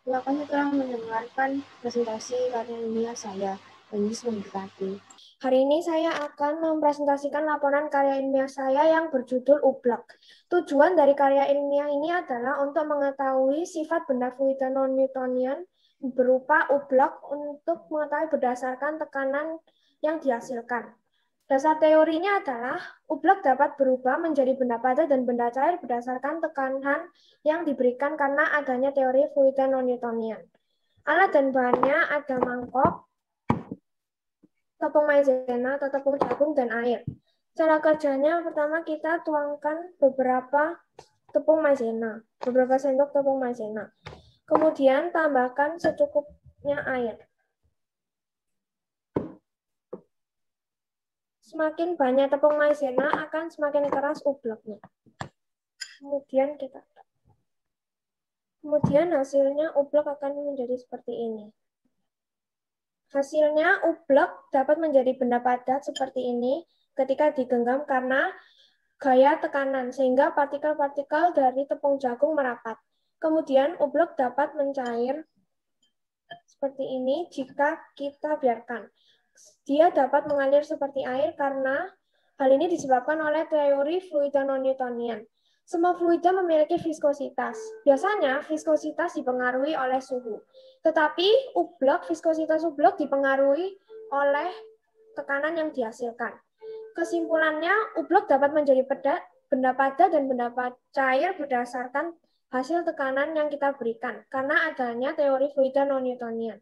Terima kasih telah mendengarkan presentasi karya ilmiah saya. Yesus memberkati. Hari ini saya akan mempresentasikan laporan karya ilmiah saya yang berjudul Ublak. Tujuan dari karya ilmiah ini adalah untuk mengetahui sifat benda fluida non-Newtonian berupa ublak untuk mengetahui berdasarkan tekanan yang dihasilkan. Dasar teorinya adalah ublak dapat berubah menjadi benda padat dan benda cair berdasarkan tekanan yang diberikan karena adanya teori fluida non-Newtonian. Alat dan bahannya ada mangkok, tepung maizena atau tepung jagung, dan air. Cara kerjanya pertama kita tuangkan beberapa tepung maizena, beberapa sendok tepung maizena. Kemudian tambahkan secukupnya air. Semakin banyak tepung maizena akan semakin keras ubleknya. Kemudian hasilnya ublek akan menjadi seperti ini. Hasilnya ublek dapat menjadi benda padat seperti ini ketika digenggam karena gaya tekanan sehingga partikel-partikel dari tepung jagung merapat. Kemudian ublek dapat mencair seperti ini jika kita biarkan. Dia dapat mengalir seperti air karena hal ini disebabkan oleh teori fluida non-Newtonian. Semua fluida memiliki viskositas. Biasanya viskositas dipengaruhi oleh suhu. Tetapi viskositas ublek dipengaruhi oleh tekanan yang dihasilkan. Kesimpulannya, ublek dapat menjadi benda padat dan benda cair berdasarkan hasil tekanan yang kita berikan karena adanya teori fluida non-Newtonian.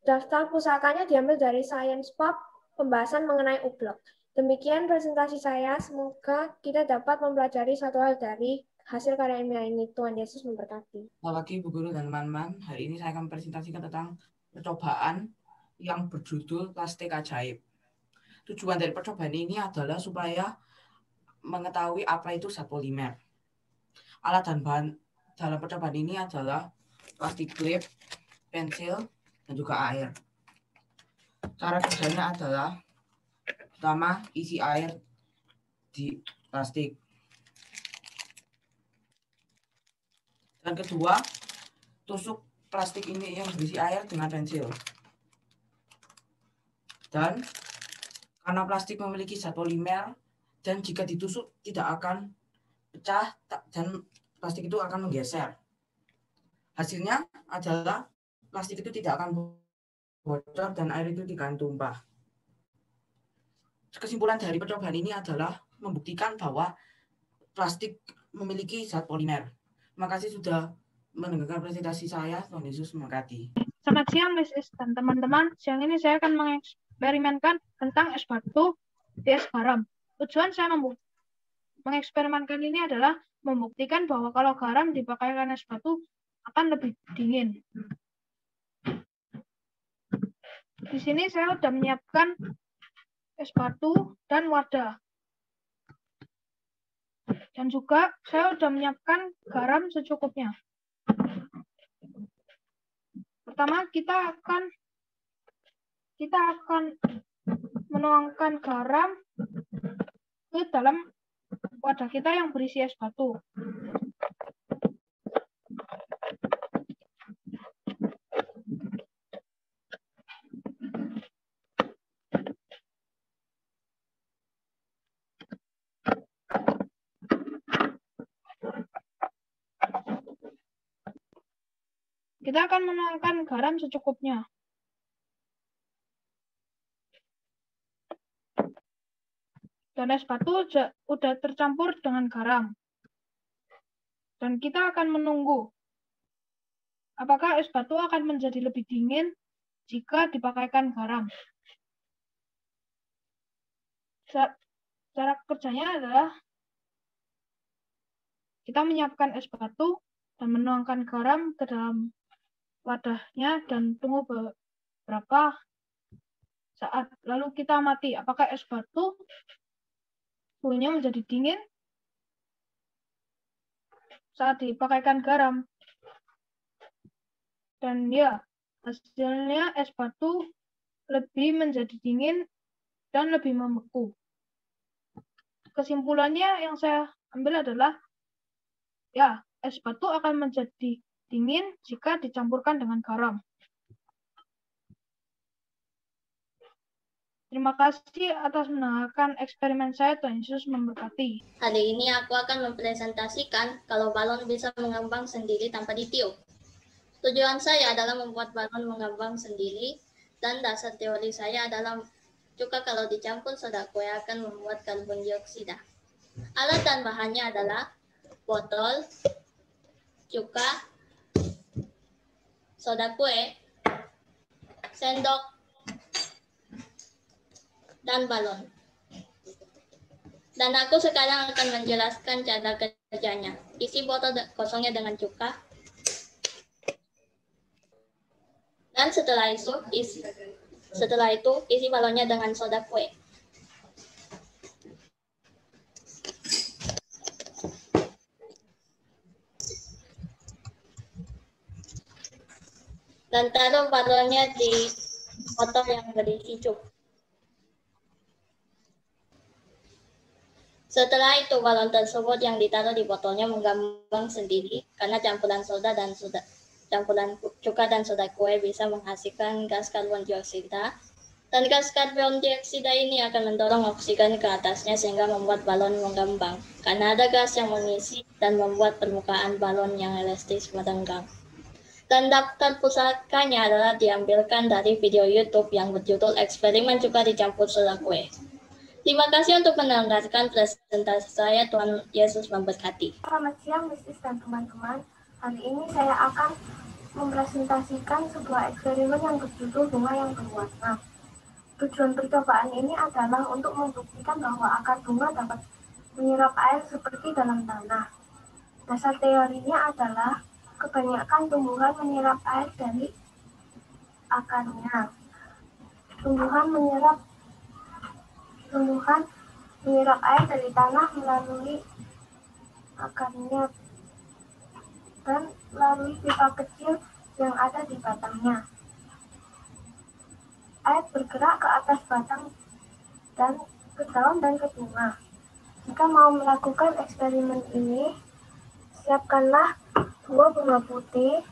Daftar pusakanya diambil dari Science Pop, pembahasan mengenai ublek. Demikian presentasi saya. Semoga kita dapat mempelajari satu hal dari hasil karya ilmiah ini. Tuhan Yesus memberkati. Selamat pagi Bu Guru dan teman-teman. Hari ini saya akan presentasikan tentang percobaan yang berjudul plastik ajaib. Tujuan dari percobaan ini adalah supaya mengetahui apa itu zat polimer. Alat dan bahan dalam percobaan ini adalah plastik klip, pensil, dan juga air. Cara kerjanya adalah pertama, isi air di plastik. Dan kedua, tusuk plastik ini yang berisi air dengan pensil. Dan karena plastik memiliki zat polimer dan jika ditusuk tidak akan pecah dan plastik itu akan menggeser. Hasilnya adalah plastik itu tidak akan bocor dan air itu tidak akan tumpah. Kesimpulan dari percobaan ini adalah membuktikan bahwa plastik memiliki zat polimer. Terima kasih sudah mendengarkan presentasi saya. Tuhan Yesus memberkati. Selamat siang, Mrs. dan teman-teman. Siang ini saya akan mengeksperimenkan tentang es batu di es garam. Tujuan saya mengeksperimenkan ini adalah membuktikan bahwa kalau garam dipakaikan es batu akan lebih dingin. Di sini saya sudah menyiapkan es batu dan wadah. Dan juga saya sudah menyiapkan garam secukupnya. Pertama kita akan menuangkan garam ke dalam wadah kita yang berisi es batu. Kita akan menuangkan garam secukupnya. Dan es batu sudah tercampur dengan garam. Dan kita akan menunggu apakah es batu akan menjadi lebih dingin jika dipakaikan garam. Cara kerjanya adalah kita menyiapkan es batu dan menuangkan garam ke dalam wadahnya dan tunggu beberapa saat. Lalu kita amati apakah es batu suhunya menjadi dingin saat dipakaikan garam. Dan ya, hasilnya es batu lebih menjadi dingin dan lebih membeku. Kesimpulannya yang saya ambil adalah ya, es batu akan menjadi dingin jika dicampurkan dengan garam. Terima kasih atas mendengarkan eksperimen saya. Tuhan Yesus memberkati. Hari ini aku akan mempresentasikan kalau balon bisa mengembang sendiri tanpa ditiup. Tujuan saya adalah membuat balon mengembang sendiri dan dasar teori saya adalah cuka kalau dicampur soda kue akan membuat karbon dioksida. Alat dan bahannya adalah botol, cuka, soda kue, sendok, dan balon. Dan aku sekarang akan menjelaskan cara kerjanya. Isi botol kosongnya dengan cuka. Dan setelah itu isi balonnya dengan soda kue. Dan taruh balonnya di botol yang berisi cuka. Setelah itu balon tersebut yang ditaruh di botolnya mengambang sendiri karena campuran cuka dan soda kue bisa menghasilkan gas karbon dioksida. Dan gas karbon dioksida ini akan mendorong oksigen ke atasnya sehingga membuat balon mengambang. Karena ada gas yang mengisi dan membuat permukaan balon yang elastis merenggang. Dan daftar pusakanya adalah diambilkan dari video YouTube yang berjudul Eksperimen Cuka Dicampur Soda Kue. Terima kasih untuk mendengarkan presentasi saya. Tuhan Yesus memberkati. Selamat siang, Mrs. dan teman-teman. Hari ini saya akan mempresentasikan sebuah eksperimen yang berjudul bunga yang berwarna. Tujuan percobaan ini adalah untuk membuktikan bahwa akar bunga dapat menyerap air seperti dalam tanah. Dasar teorinya adalah kebanyakan tumbuhan menyerap air dari akarnya. Tumbuhan menyerap air dari tanah melalui akarnya dan melalui pipa kecil yang ada di batangnya. Air bergerak ke atas batang dan ke daun dan ke bunga. Jika mau melakukan eksperimen ini, siapkanlah dua bunga putih,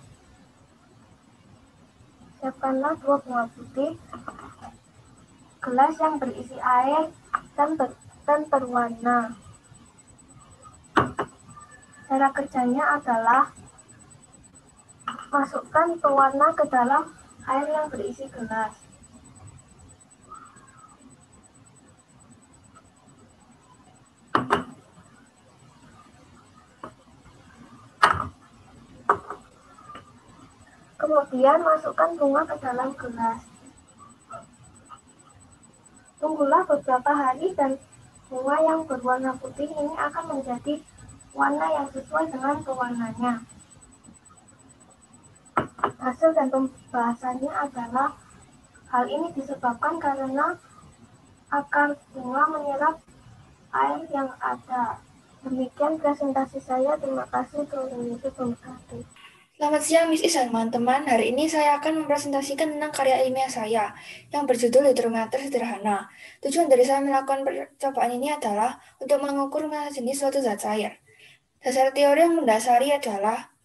gelas yang berisi air dan berwarna. Cara kerjanya adalah masukkan pewarna ke dalam air yang berisi gelas. Kemudian masukkan bunga ke dalam gelas. Tunggulah beberapa hari dan bunga yang berwarna putih ini akan menjadi warna yang sesuai dengan pewarnanya. Hasil dan pembahasannya adalah hal ini disebabkan karena akar bunga menyerap air yang ada. Demikian presentasi saya. Terima kasih. Tuhan Yesus memberkati. Selamat siang, Miss Is dan teman-teman. Hari ini saya akan mempresentasikan tentang karya ilmiah saya yang berjudul hidrometer sederhana. Tujuan dari saya melakukan percobaan ini adalah untuk mengukur massa jenis suatu zat cair. Dasar teori yang mendasari adalah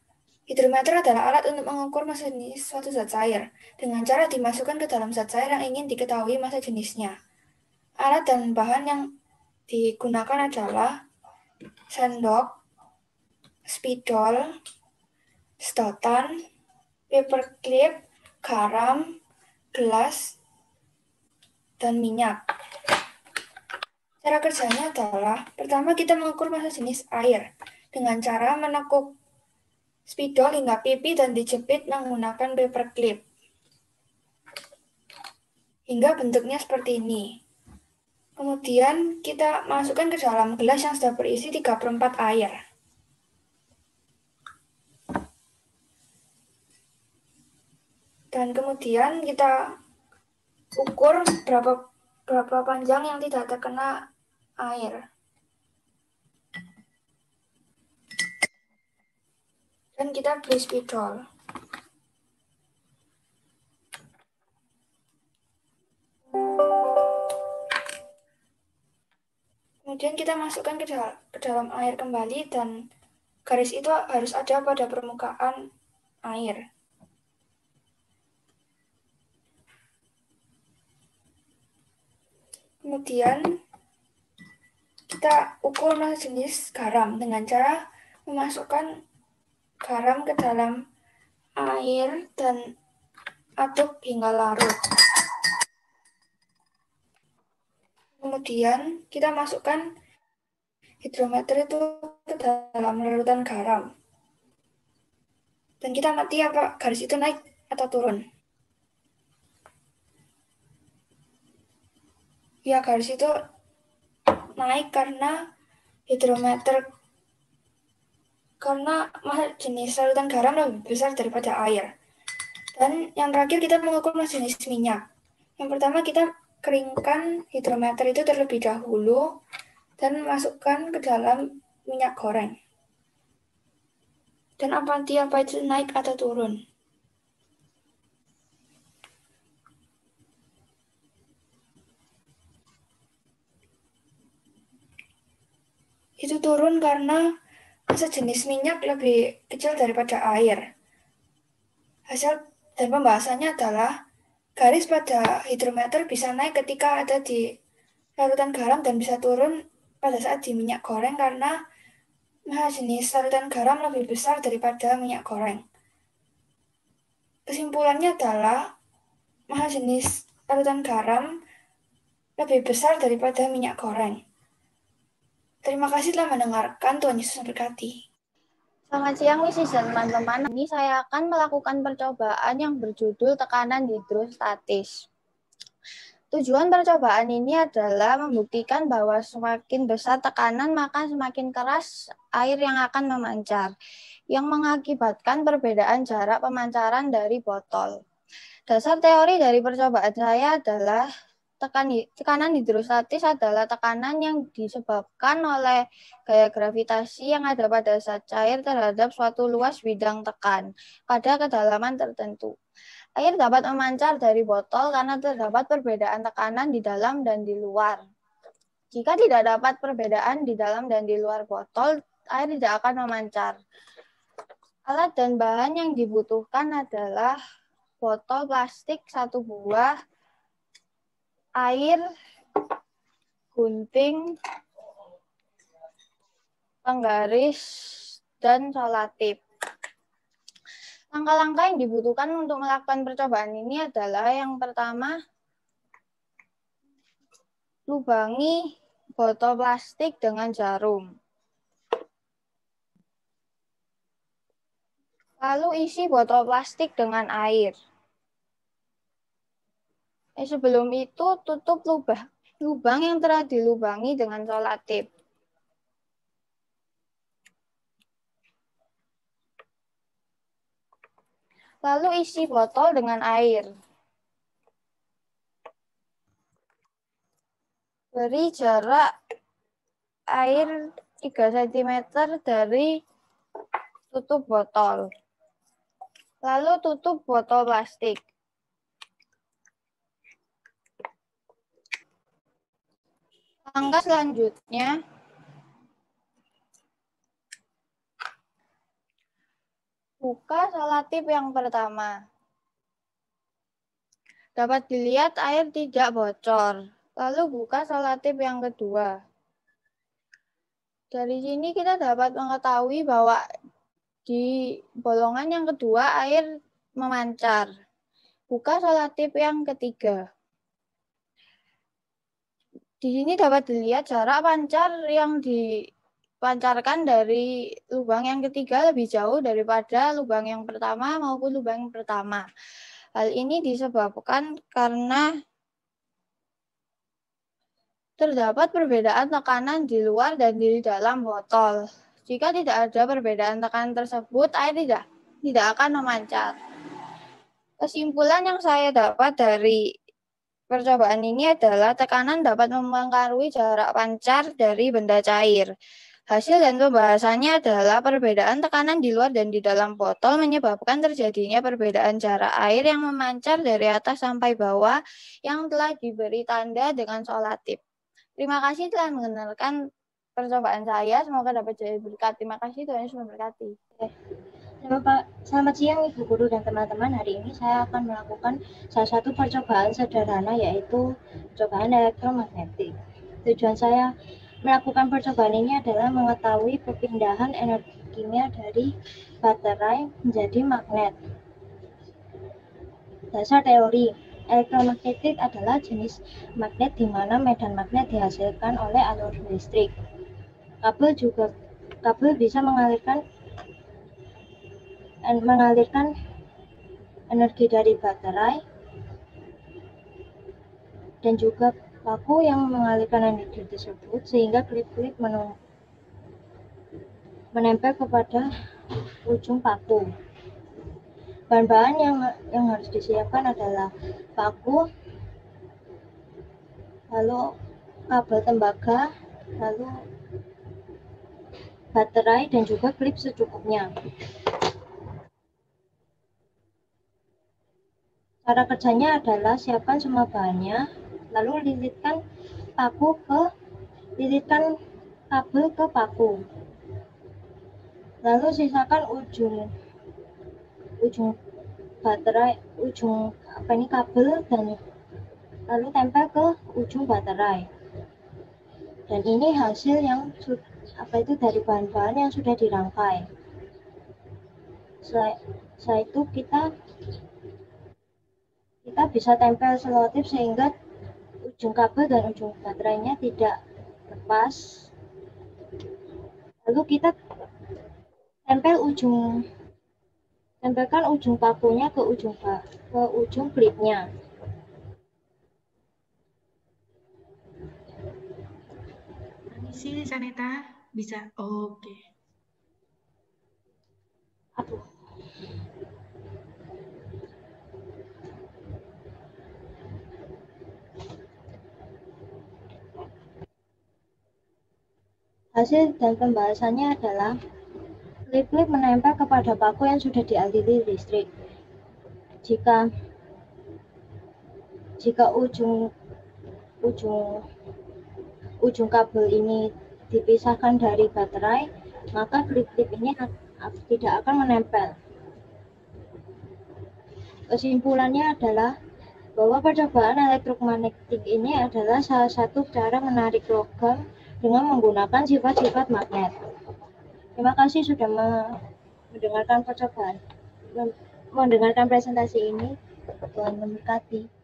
hidrometer adalah alat untuk mengukur massa jenis suatu zat cair dengan cara dimasukkan ke dalam zat cair yang ingin diketahui massa jenisnya. Alat dan bahan yang digunakan adalah sendok, spidol, sedotan, paperclip, garam, gelas, dan minyak. Cara kerjanya adalah, pertama kita mengukur massa jenis air dengan cara menekuk spidol hingga pipi dan dijepit menggunakan paperclip hingga bentuknya seperti ini. Kemudian kita masukkan ke dalam gelas yang sudah berisi 3/4 air. Dan kemudian kita ukur berapa panjang yang tidak terkena air. Dan kita beli spidol. Kemudian kita masukkan ke dalam air kembali dan garis itu harus ada pada permukaan air. Kemudian kita ukur massa jenis garam dengan cara memasukkan garam ke dalam air dan aduk hingga larut. Kemudian kita masukkan hidrometer itu ke dalam larutan garam. Dan kita amati apa garis itu naik atau turun. Ya, garis itu naik karena hidrometer, karena massa jenis larutan garam lebih besar daripada air. Dan yang terakhir kita mengukur massa jenis minyak. Yang pertama kita keringkan hidrometer itu terlebih dahulu dan masukkan ke dalam minyak goreng. Dan apa itu naik atau turun? Itu turun karena massa jenis minyak lebih kecil daripada air. Hasil dan pembahasannya adalah garis pada hidrometer bisa naik ketika ada di larutan garam dan bisa turun pada saat di minyak goreng karena massa jenis larutan garam lebih besar daripada minyak goreng. Kesimpulannya adalah massa jenis larutan garam lebih besar daripada minyak goreng. Terima kasih telah mendengarkan. Tuhan Yesus memberkati. Selamat siang, Mrs. dan teman-teman. Ini saya akan melakukan percobaan yang berjudul tekanan hidrostatis. Tujuan percobaan ini adalah membuktikan bahwa semakin besar tekanan, maka semakin keras air yang akan memancar, yang mengakibatkan perbedaan jarak pemancaran dari botol. Dasar teori dari percobaan saya adalah tekanan hidrostatis adalah tekanan yang disebabkan oleh gaya gravitasi yang ada pada zat cair terhadap suatu luas bidang tekan pada kedalaman tertentu. Air dapat memancar dari botol karena terdapat perbedaan tekanan di dalam dan di luar. Jika tidak dapat perbedaan di dalam dan di luar botol, air tidak akan memancar. Alat dan bahan yang dibutuhkan adalah botol plastik 1 buah, air, gunting, penggaris, dan solatip. Langkah-langkah yang dibutuhkan untuk melakukan percobaan ini adalah yang pertama, lubangi botol plastik dengan jarum. Lalu isi botol plastik dengan air. Sebelum itu tutup lubang yang telah dilubangi dengan solatip. Lalu isi botol dengan air. Beri jarak air 3 cm dari tutup botol. Lalu tutup botol plastik. Langkah selanjutnya, buka solatip yang pertama. Dapat dilihat air tidak bocor. Lalu buka solatip yang kedua. Dari sini kita dapat mengetahui bahwa di bolongan yang kedua air memancar. Buka solatip yang ketiga. Di sini dapat dilihat jarak pancar yang dipancarkan dari lubang yang ketiga lebih jauh daripada lubang yang pertama maupun lubang yang pertama. Hal ini disebabkan karena terdapat perbedaan tekanan di luar dan di dalam botol. Jika tidak ada perbedaan tekanan tersebut, air tidak akan memancar. Kesimpulan yang saya dapat dari percobaan ini adalah tekanan dapat mempengaruhi jarak pancar dari benda cair. Hasil dan pembahasannya adalah perbedaan tekanan di luar dan di dalam botol menyebabkan terjadinya perbedaan jarak air yang memancar dari atas sampai bawah yang telah diberi tanda dengan solatip. Terima kasih telah mengenalkan percobaan saya. Semoga dapat jadi berkat. Terima kasih, Tuhan Yesus memberkati. Selamat siang Ibu Guru dan teman-teman. Hari ini saya akan melakukan salah satu percobaan sederhana, yaitu percobaan elektromagnetik. Tujuan saya melakukan percobaan ini adalah mengetahui perpindahan energi kimia dari baterai menjadi magnet. Dasar teori elektromagnetik adalah jenis magnet di mana medan magnet dihasilkan oleh alur listrik. Kabel bisa mengalirkan energi dari baterai dan juga paku yang mengalirkan energi tersebut sehingga klip-klip menempel kepada ujung paku. Bahan-bahan yang harus disiapkan adalah paku, lalu kabel tembaga, lalu baterai, dan juga klip secukupnya. Cara kerjanya adalah siapkan semua bahannya, lalu lilitkan kabel ke paku. Lalu sisakan ujung baterai, kabel, dan lalu tempel ke ujung baterai. Dan ini hasil yang dari bahan-bahan yang sudah dirangkai. Setelah itu kita bisa tempel selotip sehingga ujung kabel dan ujung baterainya tidak lepas. Lalu kita tempelkan ujung pakunya ke ujung klipnya. Permisi, Saneta, bisa? Oke. Hasil dan pembahasannya adalah klip-klip menempel kepada paku yang sudah dialiri listrik. Jika ujung kabel ini dipisahkan dari baterai, maka klip-klip ini tidak akan menempel. Kesimpulannya adalah bahwa percobaan elektromagnetik ini adalah salah satu cara menarik logam dengan menggunakan sifat-sifat magnet. Terima kasih sudah mendengarkan presentasi ini. Tuhan memberkati.